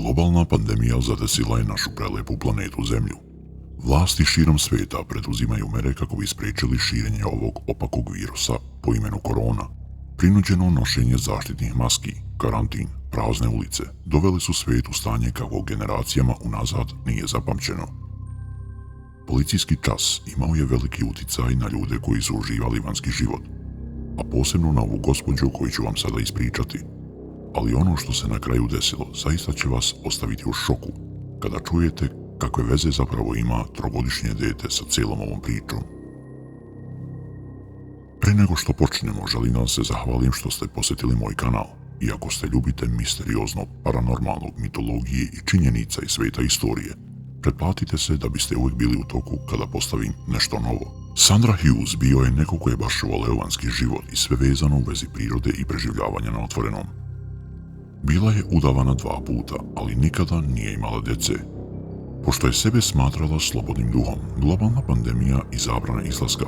Globalna pandemija zadesila je našu prelepu planetu Zemlju. Vlasti širom svijeta preduzimaju mere kako bi spriječili širenje ovog opakog virusa po imenu korona. Prinuđeno nošenje zaštitnih maski, karantin, prazne ulice doveli su svijet u stanje kako generacijama unazad nije zapamćeno. Policijski čas imao je veliki utjecaj na ljude koji su uživali vanjski život, a posebno na ovu gospođu koju ću vam sada ispričati. Ali ono što se na kraju desilo zaista će vas ostaviti u šoku kada čujete kakve veze zapravo ima trogodišnje dijete sa cijelom ovom pričom. Pre nego što počnemo, želim da vam se zahvalim što ste posjetili moj kanal. I ako ste ljubitelj misterioznog, paranormalnog, mitologije i činjenica iz svijeta istorije, pretplatite se da biste uvijek bili u toku kada postavim nešto novo. Sandra Hughes bio je neko koji je baš voleo vanjski život i sve vezano u vezi prirode i preživljavanja na otvorenom. Bila je udavana 2 puta, ali nikada nije imala djece. Pošto je sebe smatrala slobodnim duhom, globalna pandemija i zabrana izlaska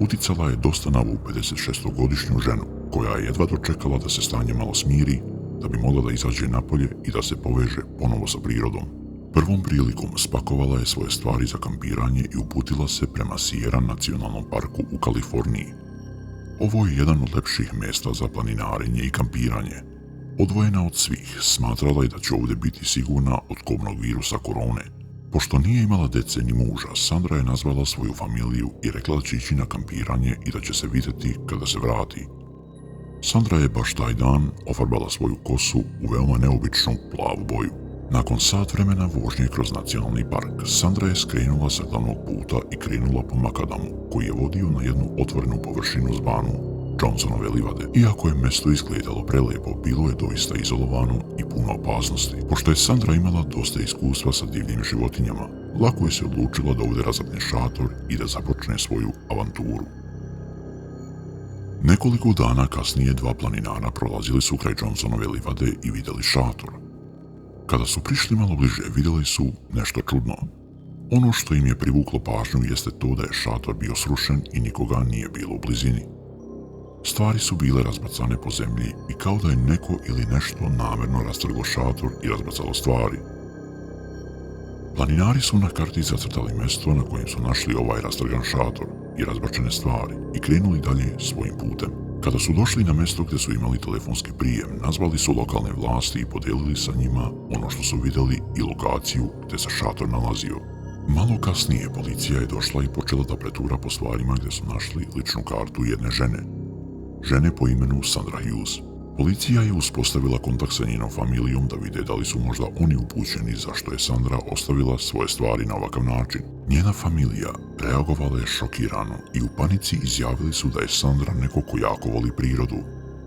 uticala je dosta na ovu 56-godišnju ženu, koja je jedva dočekala da se stanje malo smiri, da bi mogla da izađe napolje i da se poveže ponovo sa prirodom. Prvom prilikom spakovala je svoje stvari za kampiranje i uputila se prema Sierra nacionalnom parku u Kaliforniji. Ovo je jedan od lepših mjesta za planinarenje i kampiranje. Odvojena od svih, smatrala je da će ovdje biti sigurna od kobnog virusa korone. Pošto nije imala dece ni muža, Sandra je nazvala svoju familiju i rekla da će ići na kampiranje i da će se vidjeti kada se vrati. Sandra je baš taj dan ofarbala svoju kosu u veoma neobičnu plavu boju. Nakon sat vremena vožnje kroz nacionalni park, Sandra je skrenula sa glavnog puta i krenula po makadamu koji je vodio na jednu otvorenu površinu zvanu Johnsonove livade. Iako je mjesto izgledalo prelepo, bilo je doista izolovano i puno opasnosti. Pošto je Sandra imala dosta iskustva sa divljim životinjama, lako je se odlučila da ovdje razapne šator i da započne svoju avanturu. Nekoliko dana kasnije 2 planinara prolazili su kraj Johnsonove livade i vidjeli šator. Kada su prišli malo bliže, vidjeli su nešto čudno. Ono što im je privuklo pažnju jeste to da je šator bio srušen i nikoga nije bilo u blizini. Stvari su bile razbacane po zemlji i kao da je neko ili nešto namjerno rastrglo šator i razbacalo stvari. Planinari su na karti zacrtali mjesto na kojem su našli ovaj rastrgan šator i razbačene stvari i krenuli dalje svojim putem. Kada su došli na mjesto gdje su imali telefonski prijem, nazvali su lokalne vlasti i podijelili sa njima ono što su vidjeli i lokaciju gdje se šator nalazio. Malo kasnije policija je došla i počela da pretura po stvarima gdje su našli ličnu kartu jedne žene po imenu Sandra Hughes. Policija je uspostavila kontakt sa njenom familijom da vide da li su možda oni upućeni zašto je Sandra ostavila svoje stvari na ovakav način. Njena familija reagovala je šokirano i u panici izjavili su da je Sandra neko ko jako voli prirodu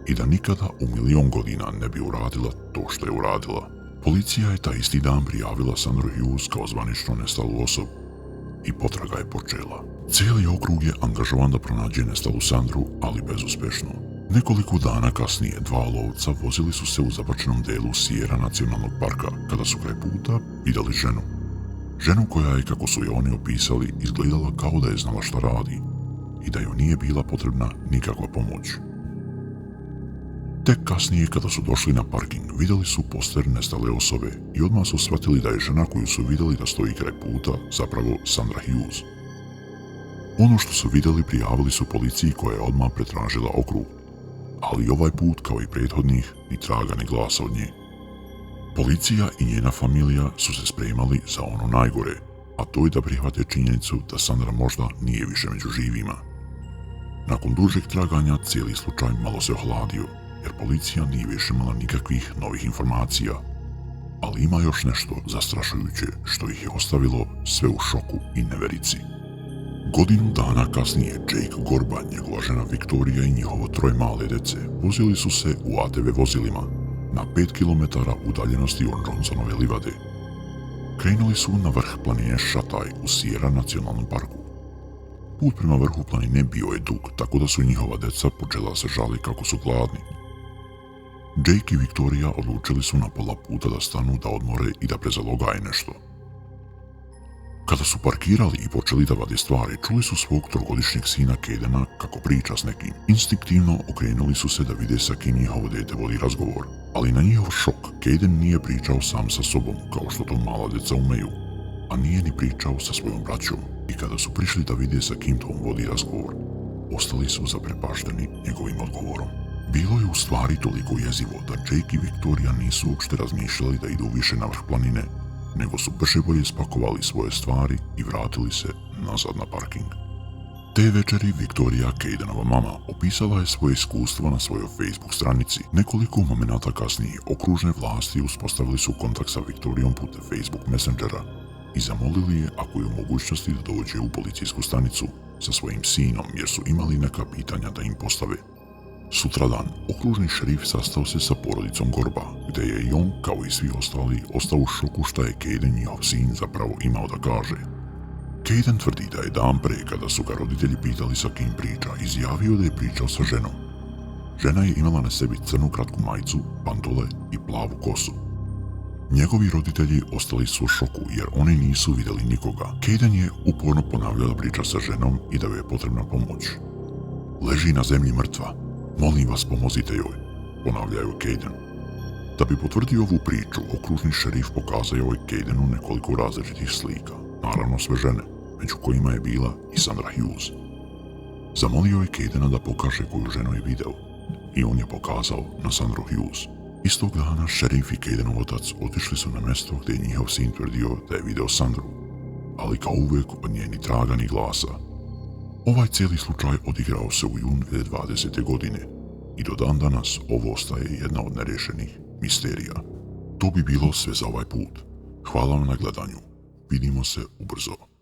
i da nikada u 1.000.000 godina ne bi uradila to što je uradila. Policija je taj isti dan prijavila Sandru Hughes kao zvanično nestalu osobu i potraga je počela. Cijeli okrug je angažovan da pronađe nestalu Sandru, ali bezuspješno. Nekoliko dana kasnije 2 lovca vozili su se u zabačenom delu Sierra nacionalnog parka kada su kraj puta vidjeli ženu. Ženu koja je, kako su je oni opisali, izgledala kao da je znala šta radi i da joj nije bila potrebna nikakva pomoć. Tek kasnije kada su došli na parking vidjeli su poster nestale osobe i odmah su shvatili da je žena koju su vidjeli da stoji kraj puta zapravo Sandra Hughes. Ono što su vidjeli prijavili su policiji koja je odmah pretražila okrug, ali ovaj put kao i prethodnih ni traga ni glasa od nje. Policija i njena familija su se spremali za ono najgore, a to je da prihvate činjenicu da Sandra možda nije više među živima. Nakon dužeg traganja cijeli slučaj malo se ohladio, jer policija nije više imala nikakvih novih informacija. Ali ima još nešto zastrašujuće što ih je ostavilo sve u šoku i neverici. Godinu dana kasnije Jake Gorba, njegova žena Viktorija i njihovo 3 male dece vozili su se u ATV vozilima na 5 km udaljenosti od Johnsonove livade. Krenuli su na vrh planine Šataj u Sierra nacionalnom parku. Put prema vrhu planine bio je dug, tako da su njihova deca počela se žali kako su gladni. Jake i Viktorija odlučili su na pola puta da stanu da odmore i da prezalogaje nešto. Kada su parkirali i počeli da vade stvari, čuli su svog trogodišnjeg sina Cadena kako priča s nekim. Instinktivno okrenuli su se da vide sa kim njihovo dete vodi razgovor, ali na njihov šok Caden nije pričao sam sa sobom kao što to mala deca umeju, a nije ni pričao sa svojom braćom. I kada su prišli da vide sa kim to on vodi razgovor, ostali su zaprepašteni njegovim odgovorom. Bilo je u stvari toliko jezivo da Jake i Victoria nisu uopšte razmišljali da idu više na vrh planine, nego su brže bolje spakovali svoje stvari i vratili se nazad na parking. Te večeri Victoria, Cadenova mama, opisala je svoje iskustvo na svojoj Facebook stranici. Nekoliko momenata kasnije okružne vlasti uspostavili su kontakt sa Victorijom putem Facebook Messengera i zamolili je ako je u mogućnosti da dođe u policijsku stanicu sa svojim sinom jer su imali neka pitanja da im postave. Sutradan, okružni šerif sastao se sa porodicom Gorba, gdje je i on, kao i svi ostali, ostao u šoku šta je Caden, njihov sin, zapravo imao da kaže. Caden tvrdi da je dan pre, kada su ga roditelji pitali sa kim priča, izjavio da je pričao sa ženom. Žena je imala na sebi crnu kratku majicu, pantole i plavu kosu. Njegovi roditelji ostali su u šoku jer oni nisu vidjeli nikoga. Caden je uporno ponavljao da priča sa ženom i da joj je potrebna pomoć. Leži na zemlji mrtva. Molim vas, pomozite joj, ponavljaju Caden. Da bi potvrdio ovu priču, okružni šerif pokazao je Cadenu nekoliko različitih slika, naravno sve žene, među kojima je bila i Sandra Hughes. Zamolio je Cadena da pokaže koju ženu je video i on je pokazao na Sandru Hughes. Istog dana šerif i Cadenov otac otišli su na mjesto gdje je njihov sin tvrdio da je video Sandru, ali kao uvijek od nje ni traga ni glasa. Ovaj cijeli slučaj odigrao se u junu 2020. godine i do dan danas ovo ostaje jedna od nerješenih misterija. To bi bilo sve za ovaj put. Hvala vam na gledanju. Vidimo se ubrzo.